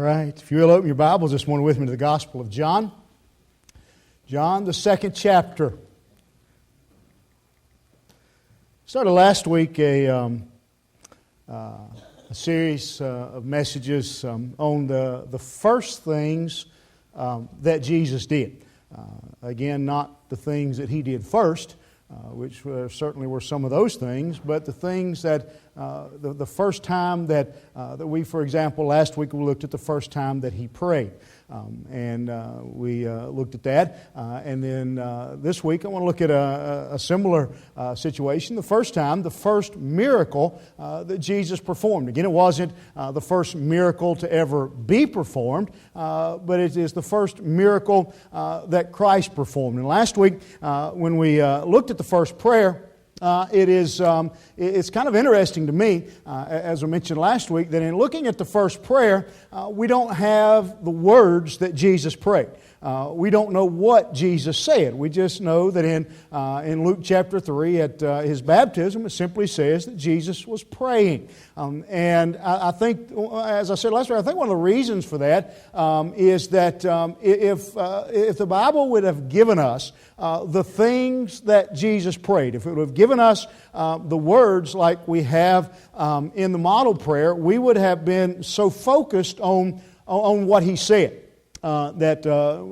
right, if you will open your Bibles this morning with me to the Gospel of John. John, the 2nd chapter. Started last week a series of messages on the first things that Jesus did. Again, not the things that He did first, which certainly were some of those things, but the things that the first time that we, for example, last week we looked at the first time that He prayed. We looked at that. And then this week I want to look at a similar situation. The first miracle that Jesus performed. Again, it wasn't the first miracle to ever be performed, but it is the first miracle that Christ performed. And last week when we looked at the first prayer, it's kind of interesting to me, as I mentioned last week, that in looking at the first prayer, we don't have the words that Jesus prayed. We don't know what Jesus said. We just know that in Luke chapter 3 at His baptism, it simply says that Jesus was praying. And I think, as I said last week, I think one of the reasons for that is that if the Bible would have given us the things that Jesus prayed, if it would have given us the words like we have in the model prayer, we would have been so focused on what He said. That there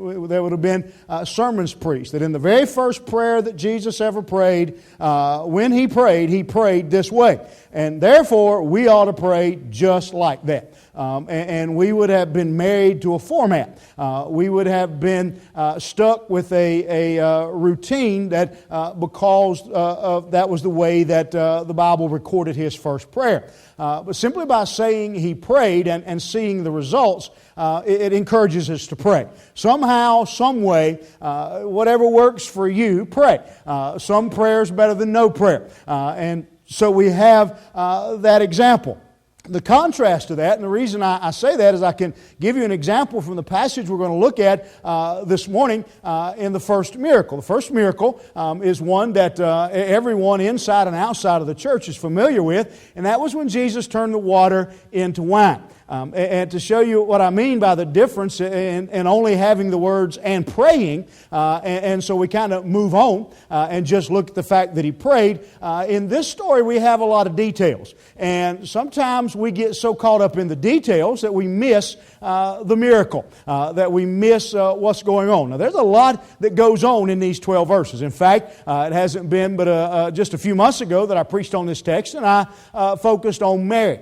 would have been sermons preached. That in the very first prayer that Jesus ever prayed, when He prayed this way. And therefore, we ought to pray just like that. And we would have been married to a format. We would have been stuck with a routine that because that was the way that the Bible recorded His first prayer. But simply by saying He prayed and seeing the results, it encourages us to pray. Somehow, some way, whatever works for you, pray. Some prayers better than no prayer. And so we have that example. The contrast to that, and the reason I say that is I can give you an example from the passage we're going to look at this morning in the first miracle. The first miracle is one that everyone inside and outside of the church is familiar with, and that was when Jesus turned the water into wine. And to show you what I mean by the difference in only having the words and praying, and so we kind of move on and just look at the fact that He prayed. In this story we have a lot of details. And sometimes we get so caught up in the details that we miss the miracle, that we miss what's going on. Now there's a lot that goes on in these 12 verses. In fact, it hasn't been but just a few months ago that I preached on this text, and I focused on Mary.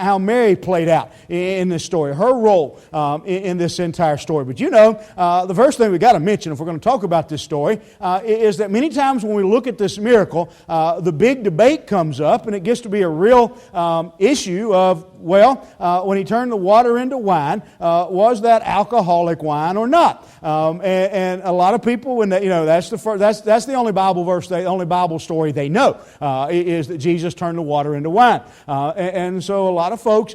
How Mary played out in this story, her role in this entire story. But you know, the first thing we've got to mention if we're going to talk about this story is that many times when we look at this miracle, the big debate comes up, and it gets to be a real issue of, when He turned the water into wine, was that alcoholic wine or not? And a lot of people, when they, that's the only Bible verse, the only Bible story they know is that Jesus turned the water into wine. And so a lot of folks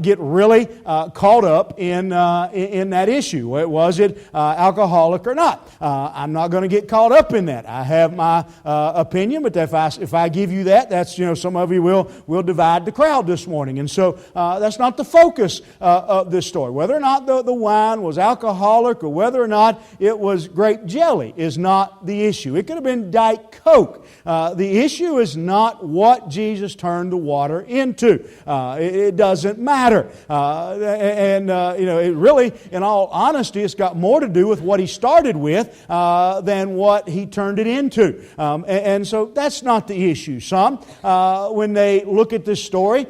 get really caught up in that issue. Was it alcoholic or not? I'm not going to get caught up in that. I have my opinion, but if I give you that, that's some of you will divide the crowd this morning. And so that's not the focus of this story. Whether or not the wine was alcoholic or whether or not it was grape jelly is not the issue. It could have been Diet Coke. The issue is not what Jesus turned the water into. It doesn't matter. It really, in all honesty, it's got more to do with what He started with than what He turned it into. And so that's not the issue. Some, when they look at this story,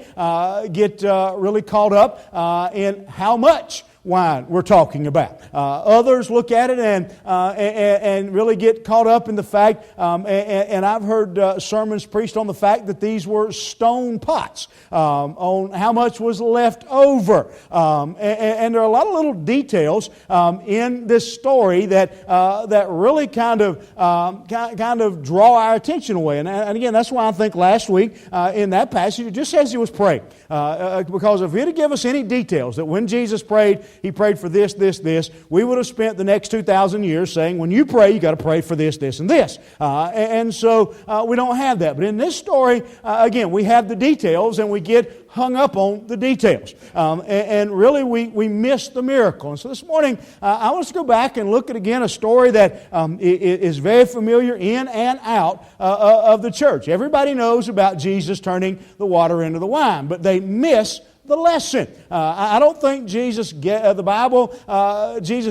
get really caught up in how much wine we're talking about. Others look at it and really get caught up in the fact, and I've heard sermons preached on the fact that these were stone pots, on how much was left over. And there are a lot of little details in this story that really kind of draw our attention away. And again, that's why I think last week in that passage it just says He was praying. Because if it had given us any details that when Jesus prayed, he prayed for this, this, this, we would have spent the next 2,000 years saying, when you pray, you got to pray for this, this, and this. And so we don't have that. But in this story, again, we have the details and we get hung up on the details. And really we miss the miracle. And so this morning, I want us to go back and look at again a story that is very familiar in and out of the church. Everybody knows about Jesus turning the water into the wine, but they miss the lesson. I don't think Jesus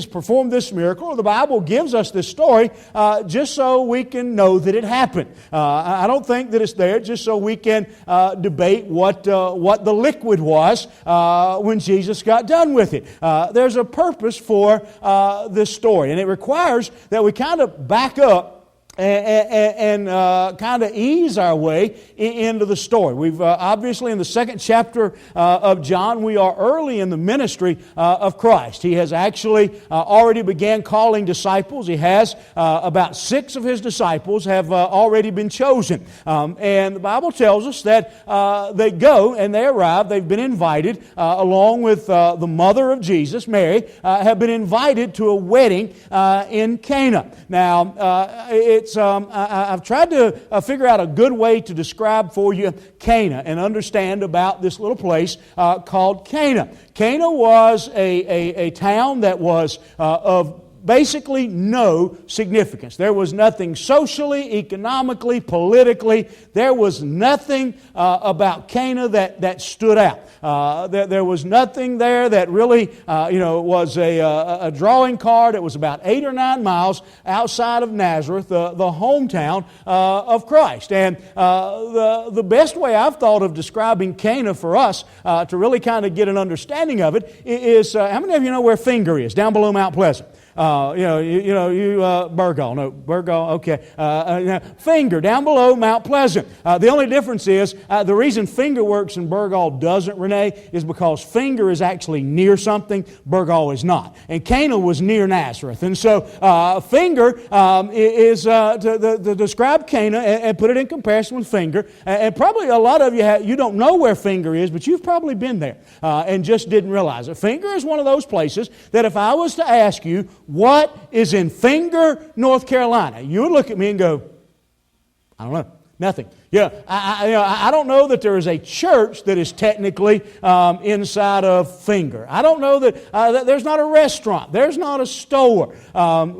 performed this miracle, or the Bible gives us this story just so we can know that it happened. I don't think that it's there just so we can debate what the liquid was when Jesus got done with it. There's a purpose for this story, and it requires that we kind of back up and kind of ease our way into the story. We've obviously in the second chapter of John, we are early in the ministry of Christ. He has actually already began calling disciples. He has about 6 of His disciples have already been chosen. And the Bible tells us that they go and they arrive. They've been invited along with the mother of Jesus, Mary, have been invited to a wedding in Cana. Now, I've tried to figure out a good way to describe for you Cana and understand about this little place called Cana. Cana was a town that was of basically no significance. There was nothing socially, economically, politically. There was nothing about Cana that stood out. There was nothing there that really was a drawing card. It was about 8 or 9 miles outside of Nazareth, the hometown of Christ. And the best way I've thought of describing Cana for us to really kind of get an understanding of it is, how many of you know where Finger is? Down below Mount Pleasant. Burgal. No, Burgal, okay. Finger, down below Mount Pleasant. The only difference is, the reason Finger works and Burgal doesn't, Renee, is because Finger is actually near something, Burgal is not. And Cana was near Nazareth. And so, Finger is, to describe Cana and put it in comparison with Finger, and probably a lot of you, you don't know where Finger is, but you've probably been there and just didn't realize it. Finger is one of those places that if I was to ask you, what is in Finger, North Carolina? You would look at me and go, I don't know, nothing. Yeah, I don't know that there is a church that is technically inside of Finger. I don't know that there's not a restaurant. There's not a store.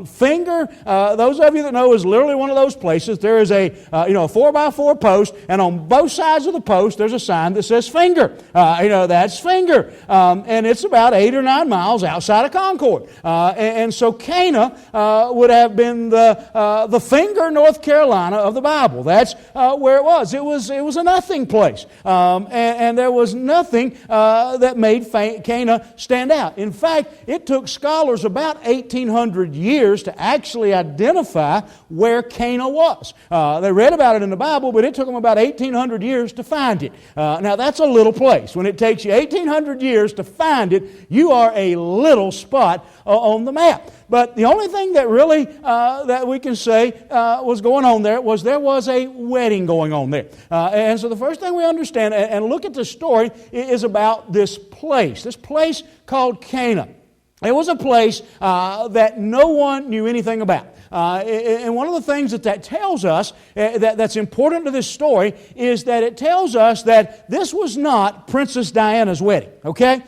Finger, those of you that know, is literally one of those places. There is a 4x4 post, and on both sides of the post there's a sign that says Finger. That's Finger, and it's about 8 or 9 miles outside of Concord. And so Cana would have been the Finger, North Carolina of the Bible. That's where it was. It was a nothing place. And there was nothing that made Cana stand out. In fact, it took scholars about 1,800 years to actually identify where Cana was. They read about it in the Bible, but it took them about 1,800 years to find it. Now, that's a little place. When it takes you 1,800 years to find it, you are a little spot on the map. But the only thing that really that we can say was going on there was a wedding going on there. And so the first thing we understand and look at the story is about this place called Cana. It was a place that no one knew anything about. And one of the things that tells us that's important to this story is that it tells us that this was not Princess Diana's wedding. Okay?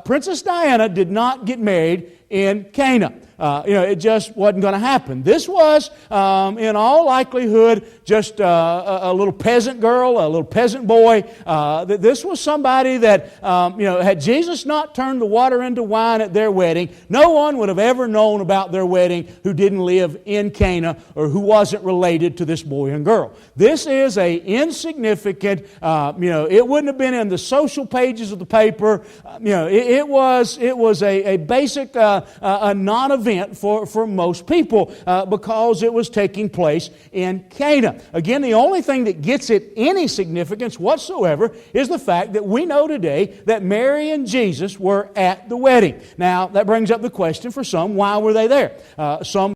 Princess Diana did not get married in Cana. It just wasn't going to happen. This was, in all likelihood, just a little peasant girl, a little peasant boy. This was somebody that, had Jesus not turned the water into wine at their wedding, no one would have ever known about their wedding who didn't live in Cana or who wasn't related to this boy and girl. This is a insignificant, it wouldn't have been in the social pages of the paper. It was a basic, a non-event for most people because it was taking place in Cana. Again, the only thing that gets it any significance whatsoever is the fact that we know today that Mary and Jesus were at the wedding. Now, that brings up the question for some, why were they there? Some